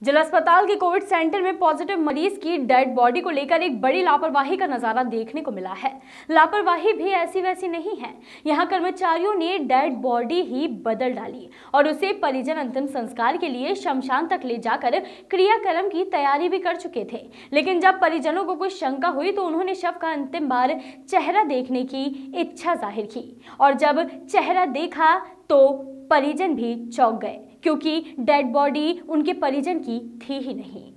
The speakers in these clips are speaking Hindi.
जिला अस्पताल के कोविड सेंटर में पॉजिटिव मरीज की डेड बॉडी को लेकर एक बड़ी लापरवाही का नजारा देखने को मिला है। लापरवाही भी ऐसी वैसी नहीं है। यहां कर्मचारियों ने डेड बॉडी ही बदल डाली और उसे परिजन अंतिम संस्कार के लिए शमशान तक ले जाकर क्रियाक्रम की तैयारी भी कर चुके थे। लेकिन जब परिजनों को कुछ शंका हुई तो उन्होंने शव का अंतिम बार चेहरा देखने की इच्छा जाहिर की और जब चेहरा देखा तो परिजन भी चौंक गए, क्योंकि डेड बॉडी उनके परिजन की थी ही नहीं।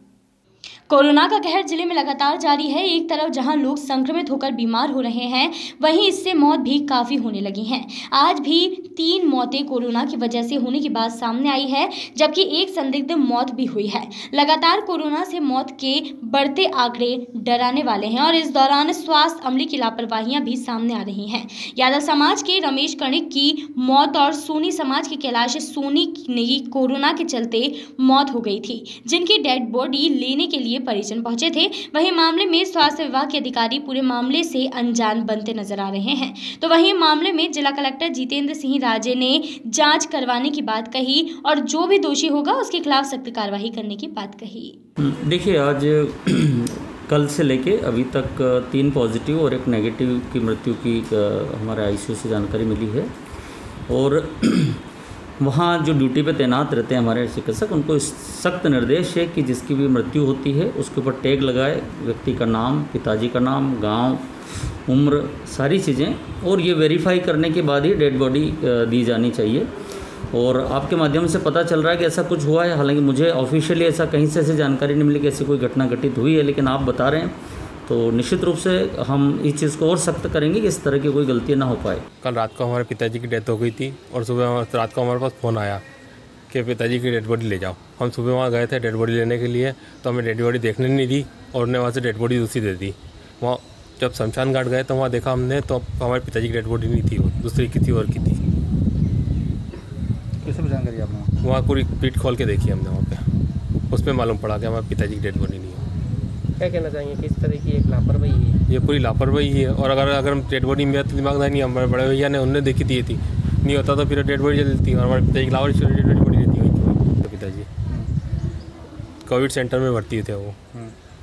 कोरोना का कहर जिले में लगातार जारी है। एक तरफ जहां लोग संक्रमित होकर बीमार हो रहे हैं, वहीं इससे मौत भी काफ़ी होने लगी हैं। आज भी 3 मौतें कोरोना की वजह से होने की बात सामने आई है, जबकि एक संदिग्ध मौत भी हुई है। लगातार कोरोना से मौत के बढ़ते आंकड़े डराने वाले हैं और इस दौरान स्वास्थ्य अमले की लापरवाहियां भी सामने आ रही हैं। यादव समाज के रमेश कर्णिक की मौत और सोनी समाज के कैलाश सोनी की कोरोना के चलते मौत हो गई थी, जिनकी डेड बॉडी लेने के लिए परिजन पहुंचे थे। वहीं मामले में स्वास्थ्य विभाग के अधिकारी पूरे मामले से अनजान बनते नजर आ रहे हैं। तो वहीं मामले में जिला कलेक्टर जितेंद्र सिंह राजे ने जांच करवाने की बात कही और जो भी दोषी होगा उसके खिलाफ सख्त कार्रवाई करने की बात कही। देखिए, आज कल से लेके अभी तक 3 पॉजिटिव और 1 नेगेटिव की मृत्यु की हमारे आईसीयू से जानकारी मिली है। और वहाँ जो ड्यूटी पे तैनात रहते हैं हमारे चिकित्सक, उनको सख्त निर्देश है कि जिसकी भी मृत्यु होती है उसके ऊपर टैग लगाए, व्यक्ति का नाम, पिताजी का नाम, गांव, उम्र, सारी चीज़ें, और ये वेरीफाई करने के बाद ही डेड बॉडी दी जानी चाहिए। और आपके माध्यम से पता चल रहा है कि ऐसा कुछ हुआ है। हालांकि मुझे ऑफिशियली ऐसा कहीं से ऐसी जानकारी नहीं मिली कि ऐसी कोई घटना घटित हुई है, लेकिन आप बता रहे हैं तो निश्चित रूप से हम इस चीज़ को और सख्त करेंगे कि इस तरह की कोई गलती ना हो पाए। कल रात को हमारे पिताजी की डेथ हो गई थी और सुबह रात को हमारे पास फ़ोन आया कि पिताजी की डेड बॉडी ले जाओ। हम सुबह वहाँ गए थे डेड बॉडी लेने के लिए, तो हमें डेड बॉडी देखने नहीं दी और उन्होंने वहाँ से डेड बॉडी दूसरी दे दी। वहाँ जब शमशान घाट गए तो वहाँ देखा हमने, तो हमारे पिताजी की डेड बॉडी नहीं थी, वो दूसरी किसी और की थी। कैसे पहचान करी आपने? वहाँ पूरी पीठ खोल के देखी हमने, वहाँ पे उसमें मालूम पड़ा कि हमारे पिताजी की डेड बॉडी नहीं है। क्या कहना चाहेंगे कि इस तरह की एक लापरवाही है? ये पूरी लापरवाही है। और अगर हम डेड बॉडी, मेरा तो दिमाग नहीं, हमारे बड़े भैया ने उन्होंने देखी थी, नहीं होता तो फिर डेड बॉडी जलती और हमारे पिताजी की लावारिश डेड बॉडी रहती हुई। तो पिताजी कोविड सेंटर में भर्ती थे वो,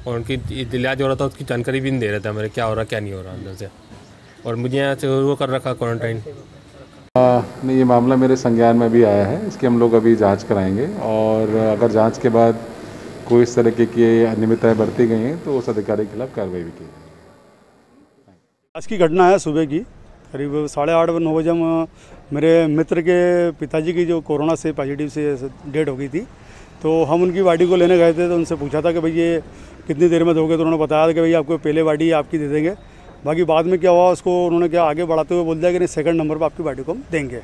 और उनकी इलाज हो रहा था, उसकी जानकारी भी नहीं दे रहे थे हमारे क्या हो रहा क्या नहीं हो रहा अंदर से, और मुझे यहाँ से वो कर रखा क्वारंटाइन। नहीं, ये मामला मेरे संज्ञान में भी आया है। इसकी हम लोग अभी जांच कराएंगे और अगर जांच के बाद कोई इस तरीके की अनियमितताएं बरती गई हैं तो उस अधिकारी के खिलाफ कार्रवाई भी की जाएगी। आज की घटना है सुबह की, करीब 8:30-9 बजे मेरे मित्र के पिताजी की जो कोरोना से पॉजिटिव से डेथ हो गई थी, तो हम उनकी बॉडी को लेने गए थे। तो उनसे पूछा था कि भाई ये कितनी देर में दोगे, तो उन्होंने बताया था कि भाई आपको पहले बॉडी आपकी दे देंगे, बाकी बाद में क्या हुआ उसको उन्होंने क्या आगे बढ़ाते हुए बोल दिया कि नहीं, 2nd नंबर पर आपकी बॉडी को हम देंगे।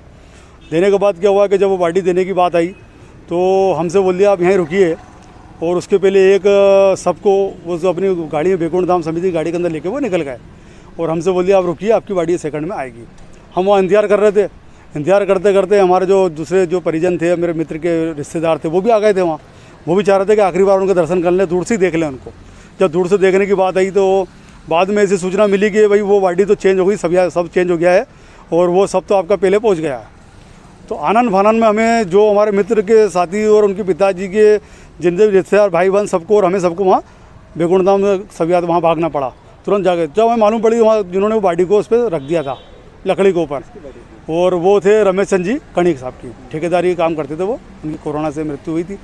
देने के बाद क्या हुआ कि जब वो बॉडी देने की बात आई तो हमसे बोल दिया आप यहीं रुकिए, और उसके पहले एक सबको वो जो अपनी गाड़ी में बैकुंठ धाम समिति गाड़ी के अंदर लेके वो निकल गए और हमसे बोल दिया आप रुकिए, आपकी गाड़ी 2nd में आएगी। हम वहाँ इंतजार कर रहे थे। इंतजार करते करते हमारे जो दूसरे जो परिजन थे, मेरे मित्र के रिश्तेदार थे, वो भी आ गए थे वहाँ। वो भी चाह रहे थे कि आखिरी बार उनके दर्शन कर लें, दूर से ही देख लें उनको। जब दूर से देखने की बात आई तो बाद में ऐसी सूचना मिली कि भाई वो गाड़ी तो चेंज हो गई, सब चेंज हो गया है और वो सब तो आपका पहले पहुँच गया है। तो आनंद फानन में हमें जो हमारे मित्र के साथी और उनके पिताजी के जितने भी रिश्तेदार भाई बहन सबको और हमें सबको वहाँ बैकुंठ धाम सबियात वहाँ भागना पड़ा तुरंत जाके। जब हमें मालूम पड़ी वहाँ जिन्होंने वो बॉडी को उस पर रख दिया था लकड़ी के ऊपर, और वो थे रमेश चंद जी कर्णिक साहब की, ठेकेदारी काम करते थे वो, उनकी कोरोना से मृत्यु हुई थी।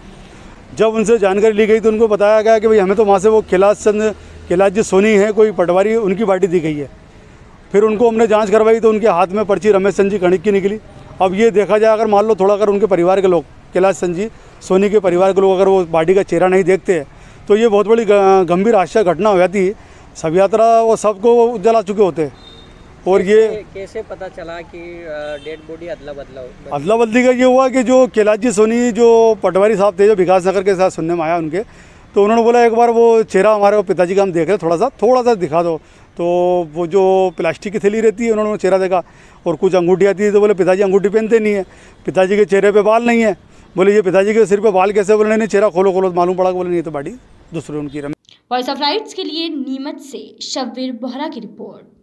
जब उनसे जानकारी ली गई तो उनको बताया गया कि भाई हमें तो वहाँ से वो कैलाश जी सोनी है कोई पटवारी, उनकी बॉडी दी गई है। फिर उनको हमने जाँच करवाई तो उनके हाथ में पर्ची रमेश चंद जी कर्णिक की निकली। अब ये देखा जाए, अगर मान लो थोड़ा अगर उनके परिवार के लोग, कैलाश चंद जी सोनी के परिवार के लोग अगर वो बॉडी का चेहरा नहीं देखते तो ये बहुत बड़ी गंभीर आश्चर्य घटना हो जाती। सब यात्रा वो सबको जला चुके होते। और ये कैसे पता चला कि डेड बॉडी अदला बदली का ये हुआ कि जो कैलाश जी सोनी जो पटवारी साहब थे, जो विकास नगर के साथ सुनने में आया उनके, तो उन्होंने बोला एक बार वो चेहरा हमारे पिताजी का हम देख रहे, थोड़ा सा दिखा दो। तो वो जो प्लास्टिक की थैली रहती है, उन्होंने चेहरा देखा और कुछ अंगूठियाँ थी, तो बोले पिताजी अंगूठी पहनते नहीं है, पिताजी के चेहरे पे बाल नहीं है। बोले ये पिताजी के सिर पे बाल कैसे? बोले नहीं, चेहरा खोलो, मालूम पड़ा। बोले नहीं, तो बॉडी दूसरे उनकी। वॉइस ऑफ राइट्स के लिए नीमच से शब्बीर बोहरा की रिपोर्ट।